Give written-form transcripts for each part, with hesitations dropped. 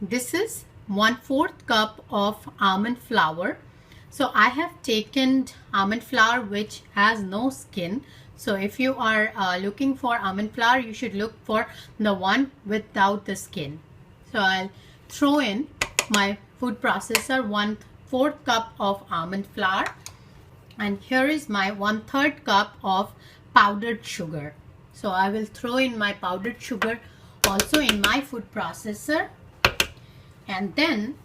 This is 1/4 cup of almond flour. So I have taken almond flour which has no skin. So if you are looking for almond flour, you should look for the one without the skin. So I'll throw in my food processor 1/4 cup of almond flour, and here is my 1/3 cup of powdered sugar. So I will throw in my powdered sugar also in my food processor, and then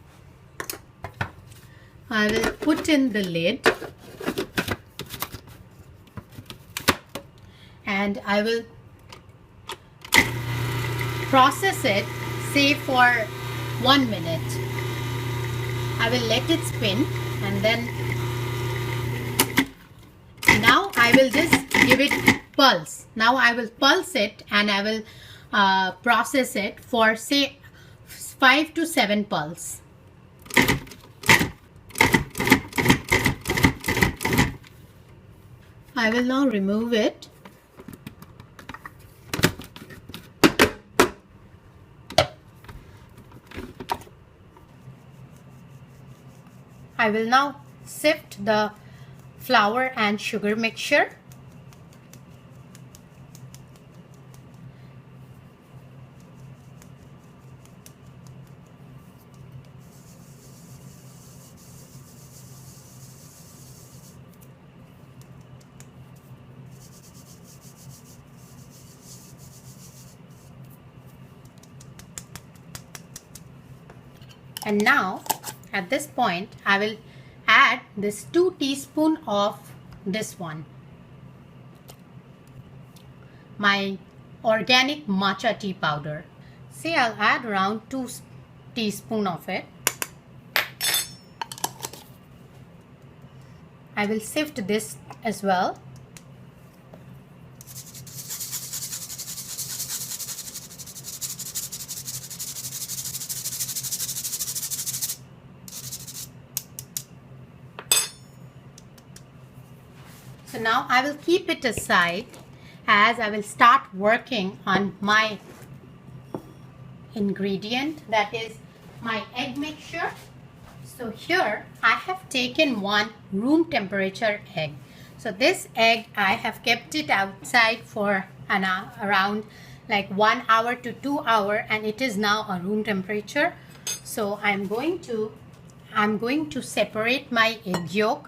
I will put in the lid and I will process it, say for 1 minute. I will let it spin, and then now I will just give it pulse. Now I will pulse it and I will process it for say 5 to 7 pulse. I will now remove it. I will now sift the flour and sugar mixture. And now at this point I will add this 2 teaspoons of this one, my organic matcha tea powder. See, I'll add around 2 teaspoons of it. I will sift this as well. So now I will keep it aside as I will start working on my ingredient, that is my egg mixture. So here I have taken one room temperature egg. So this egg I have kept it outside for around like 1 hour to 2 hours, and it is now a room temperature. So I'm going to separate my egg yolk.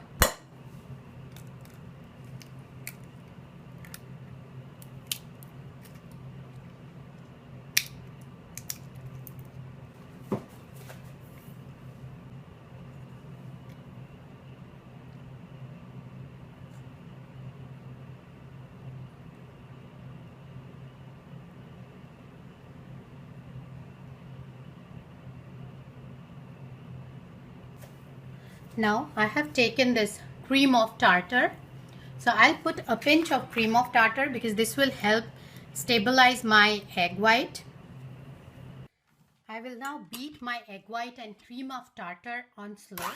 Now I have taken this cream of tartar. So I'll put a pinch of cream of tartar because this will help stabilize my egg white. I will now beat my egg white and cream of tartar on slow.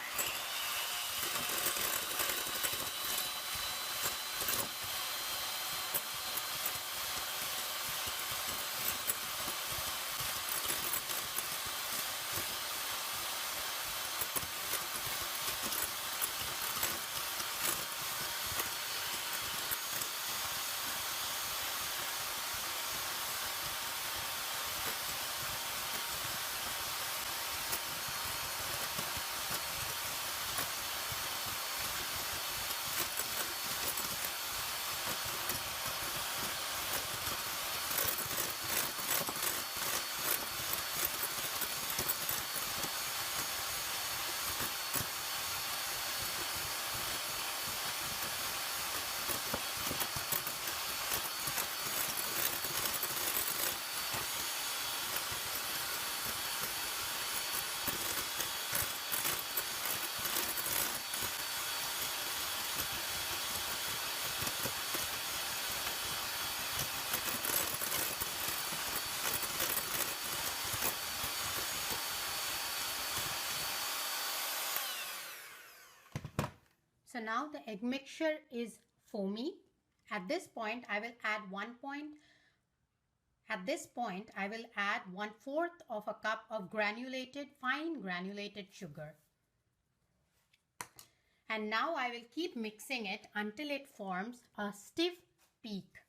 So now the egg mixture is foamy. At this point, I will add At this point, I will add 1/4 of a cup of fine granulated sugar. And now I will keep mixing it until it forms a stiff peak.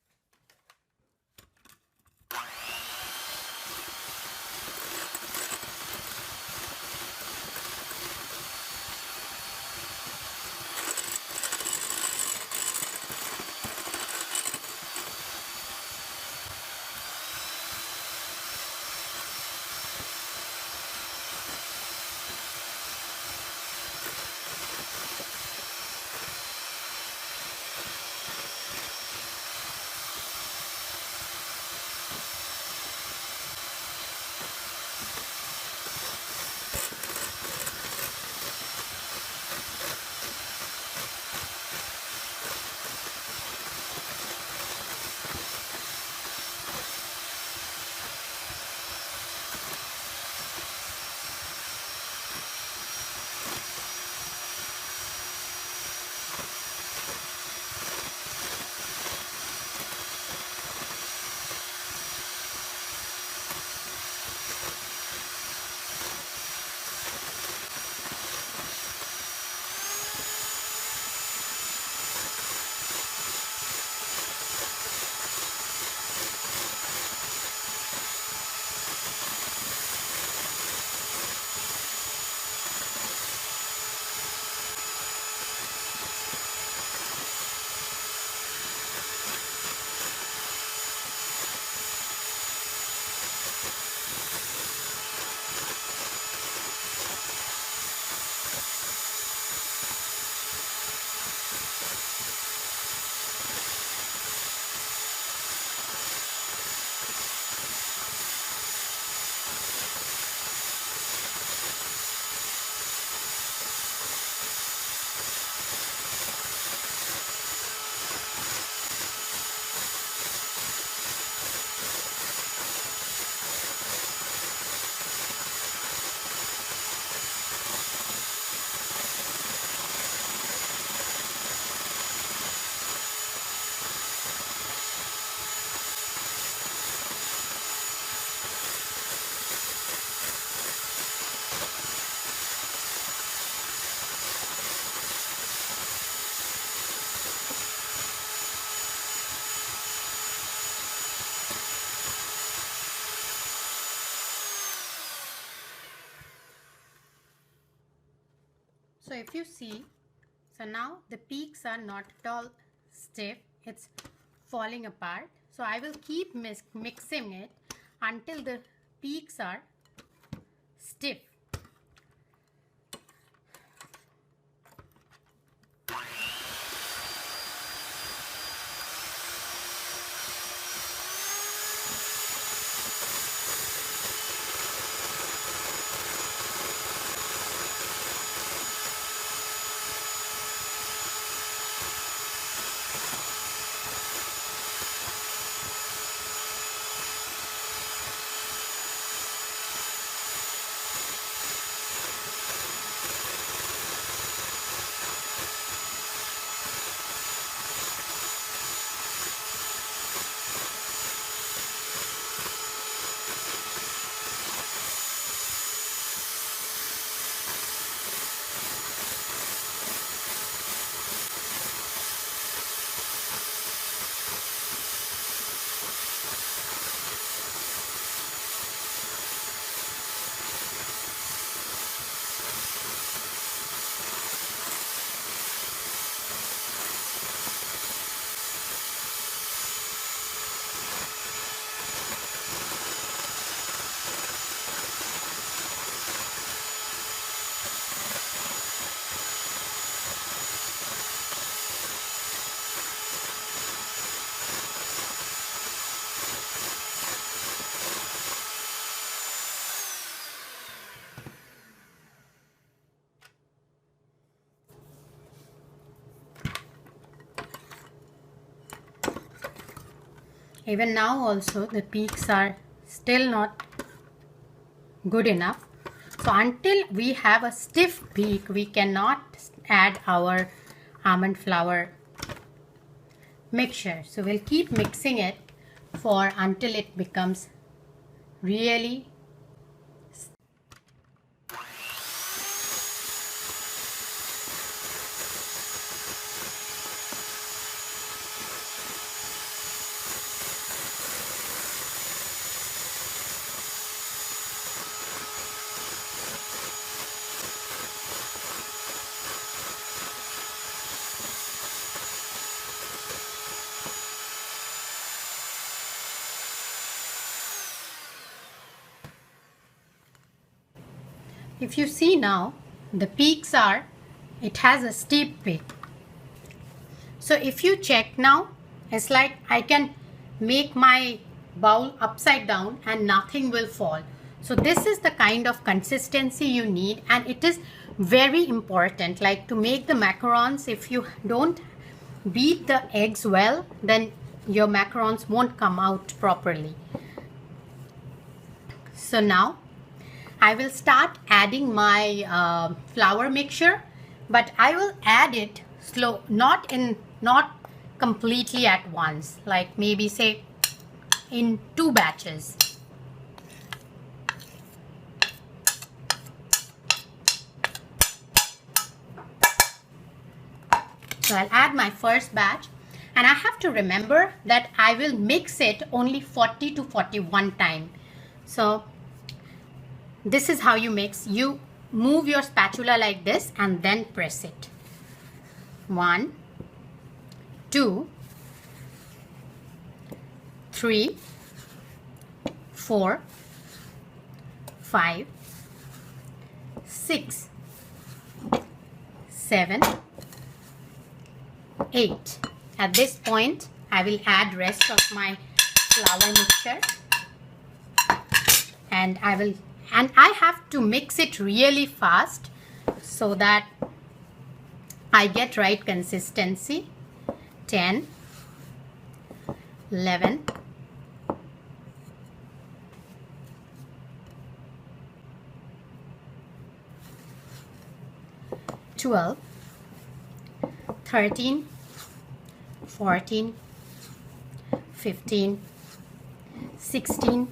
So if you see, so now the peaks are not at all stiff, it's falling apart. So I will keep mixing it until the peaks are stiff. Even now also the peaks are still not good enough. So until we have a stiff peak, we cannot add our almond flour mixture. So we'll keep mixing it for until it becomes really if you see now, the peaks are, it has a steep peak. So if you check now, it's like I can make my bowl upside down and nothing will fall. So this is the kind of consistency you need, and it is very important. Like to make the macarons, if you don't beat the eggs well, then your macarons won't come out properly. So now I will start adding my flour mixture, but I will add it slow, not completely at once, like maybe say in 2 batches. So I'll add my first batch, and I have to remember that I will mix it only 40 to 41 times. So this is how you mix. You move your spatula like this and then press it. 1, 2, 3, 4, 5, 6, 7, 8. At this point, I will add rest of my flour mixture, and I have to mix it really fast so that I get right consistency. 10, 11, 12, 13, 14, 15, 16,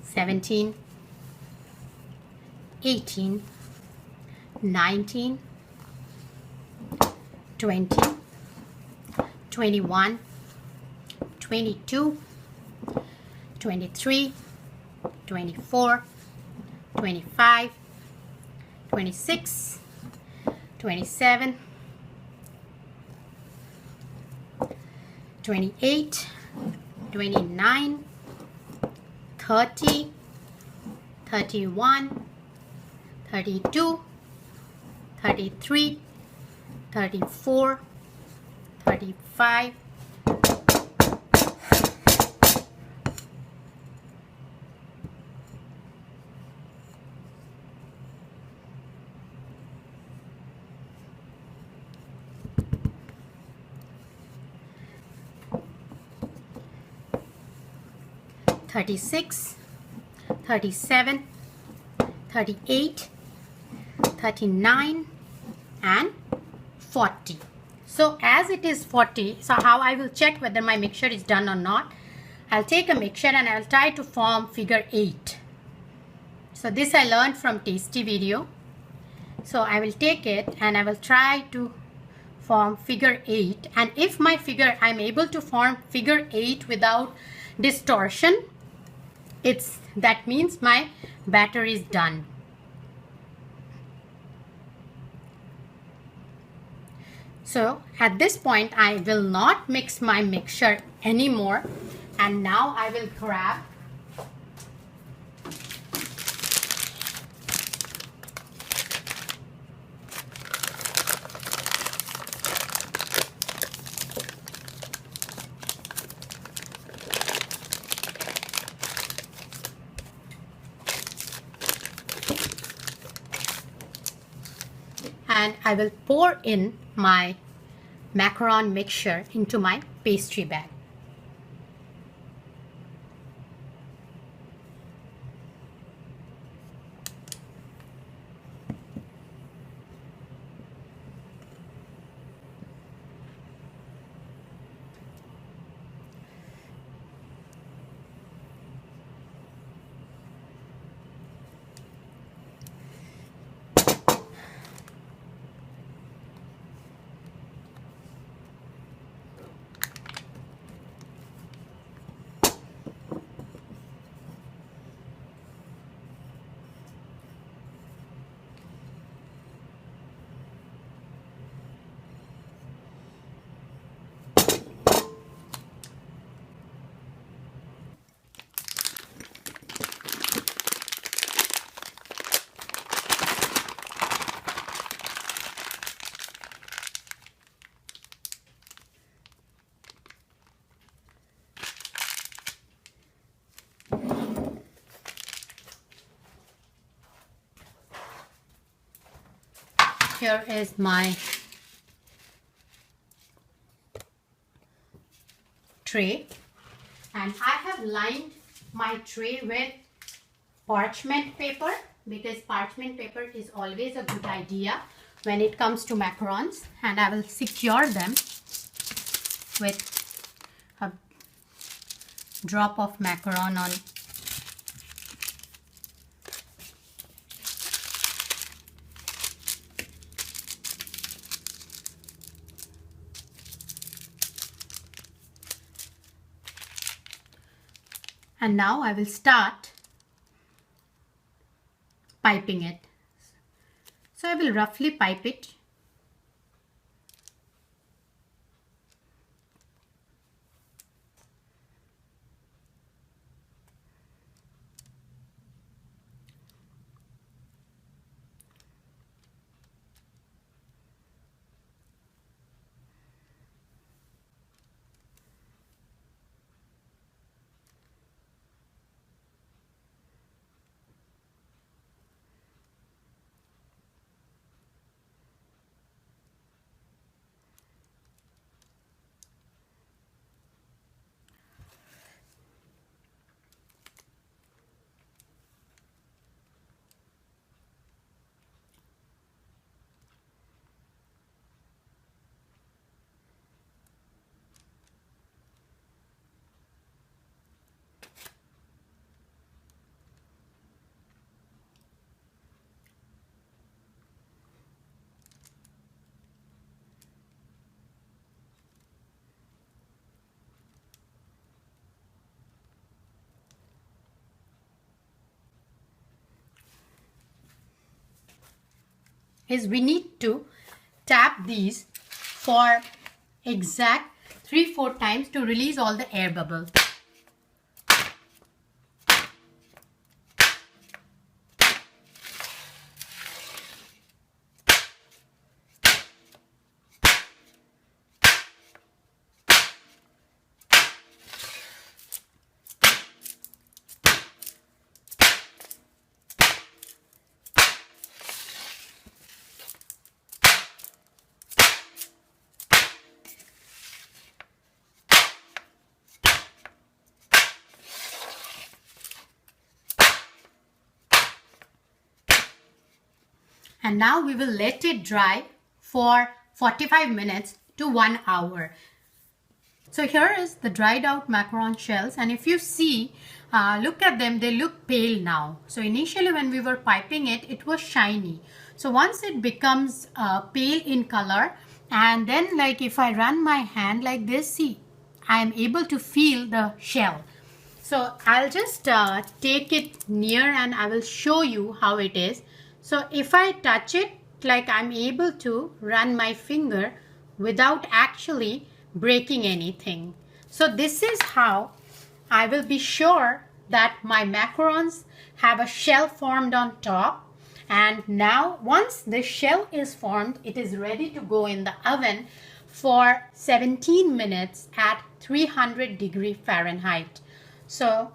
17, 18, 19, 20, 21, 22, 23, 24, 25, 26, 27, 28, 29, 30, 31, 32, 33, 34, 35, 36, 37, 38, 39, and 40. So as it is 40, so how I will check whether my mixture is done or not? I'll take a mixture and I'll try to form figure 8. So this I learned from Tasty video. So I will take it and I will try to form figure 8, and if my figure, I'm able to form figure 8 without distortion, that means my batter is done. So at this point I will not mix my mixture anymore, and now I will grab and I will pour in my macaron mixture into my pastry bag. here is my tray, and I have lined my tray with parchment paper, because parchment paper is always a good idea when it comes to macarons, and I will secure them with a drop of macaron on. And now I will start piping it. So I will roughly pipe it. Is we need to tap these for exact 3-4 times to release all the air bubbles. And now we will let it dry for 45 minutes to 1 hour. So here is the dried out macaron shells, and if you see, look at them, they look pale now. So initially when we were piping it, it was shiny. So once it becomes pale in color, and then like if I run my hand like this, see, I am able to feel the shell. So I'll just take it near and I will show you how it is. So if I touch it, like I'm able to run my finger without actually breaking anything. So this is how I will be sure that my macarons have a shell formed on top. And now once the shell is formed, it is ready to go in the oven for 17 minutes at 300°F. So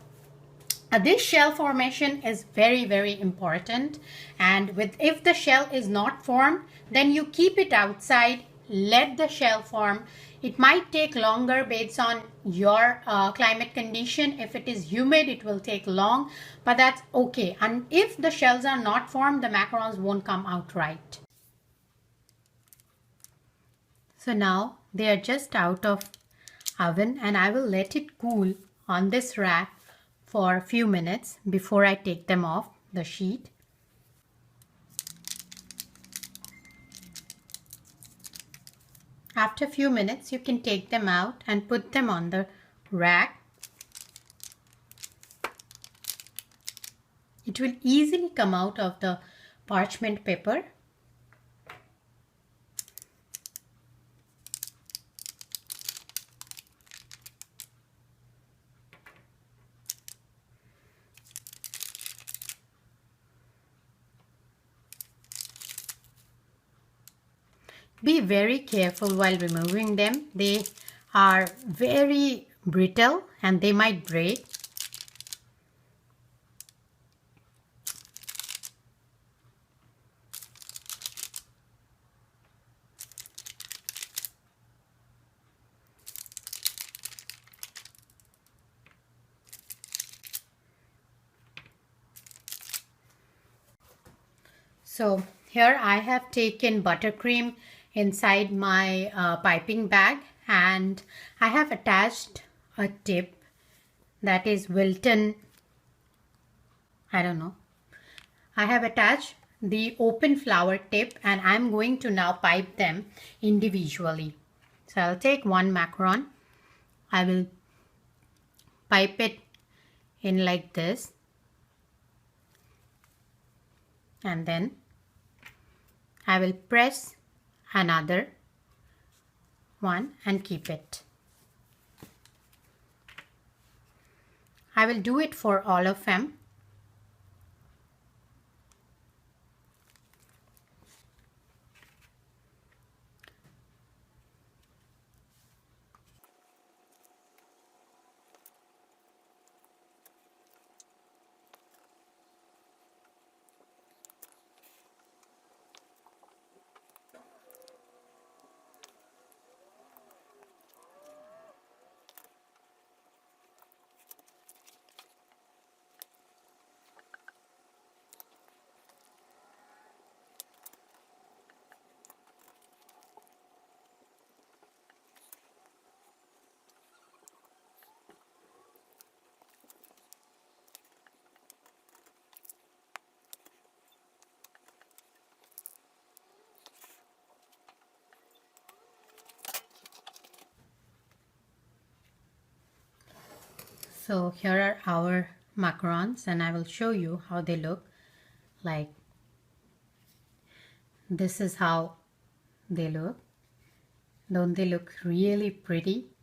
this shell formation is very, very important, and if the shell is not formed, then you keep it outside, let the shell form. It might take longer based on your climate condition. If it is humid, it will take long, but that's okay. And if the shells are not formed, the macarons won't come out right. So now they are just out of oven, and I will let it cool on this rack for a few minutes before I take them off the sheet. After a few minutes, you can take them out and put them on the rack. It will easily come out of the parchment paper. Be very careful while removing them. They are very brittle and they might break. So here I have taken buttercream inside my piping bag, and I have attached a tip that is Wilton, I don't know. I have attached the open flower tip, and I'm going to now pipe them individually. So I'll take one macaron. I will pipe it in like this, and then I will press another one and keep it. I will do it for all of them. So here are our macarons, and I will show you how they look like. This is how they look. Don't they look really pretty?